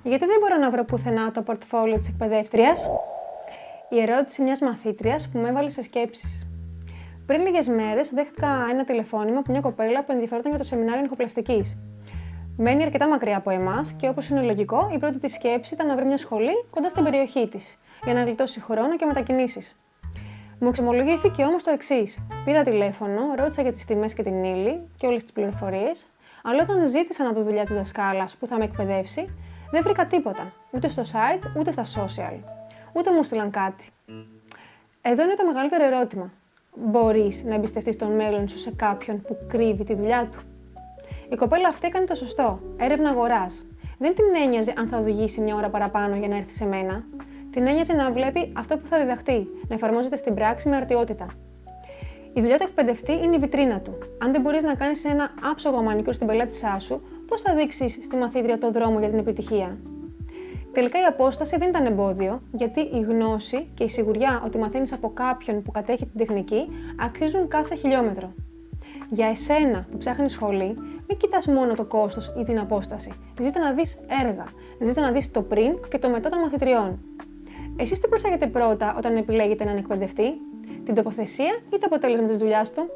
Γιατί δεν μπορώ να βρω πουθενά το πορτφόλιο της εκπαιδεύτριας? Η ερώτηση μιας μαθήτριας που με έβαλε σε σκέψεις. Πριν λίγες μέρες δέχτηκα ένα τηλεφώνημα από μια κοπέλα που ενδιαφερόταν για το σεμινάριο ηχοπλαστικής. Μένει αρκετά μακριά από εμάς και όπως είναι λογικό, η πρώτη της σκέψη ήταν να βρει μια σχολή κοντά στην περιοχή της, για να γλιτώσει χρόνο και μετακινήσεις. Μου εξομολογήθηκε όμως το εξής. Πήρα τηλέφωνο, ρώτησα για τις τιμές και την ύλη και όλες τις πληροφορίες, αλλά όταν ζήτησα να δω δουλειά της δασκάλας που θα με εκπαιδεύσει, δεν βρήκα τίποτα, ούτε στο site, ούτε στα social. Ούτε μου στείλαν κάτι. Εδώ είναι το μεγαλύτερο ερώτημα. Μπορείς να εμπιστευτείς τον μέλλον σου σε κάποιον που κρύβει τη δουλειά του? Η κοπέλα αυτή έκανε το σωστό. Έρευνα αγοράς. Δεν την ένοιαζε αν θα οδηγήσει μια ώρα παραπάνω για να έρθει σε μένα. Την ένοιαζε να βλέπει αυτό που θα διδαχτεί, να εφαρμόζεται στην πράξη με αρτιότητα. Η δουλειά του εκπαιδευτή είναι η βιτρίνα του. Αν δεν μπορείς να κάνεις ένα άψογο μανικούρ στην πελάτησά σου, πώς θα δείξεις στη μαθήτρια το δρόμο για την επιτυχία? Τελικά η απόσταση δεν ήταν εμπόδιο, γιατί η γνώση και η σιγουριά ότι μαθαίνεις από κάποιον που κατέχει την τεχνική αξίζουν κάθε χιλιόμετρο. Για εσένα που ψάχνεις σχολή, μην κοιτάς μόνο το κόστος ή την απόσταση. Ζήτα να δεις έργα. Ζήτα να δεις το πριν και το μετά των μαθητριών. Εσείς τι προσέχετε πρώτα όταν επιλέγετε έναν εκπαιδευτή? Την τοποθεσία ή το αποτέλεσμα της δουλειάς του?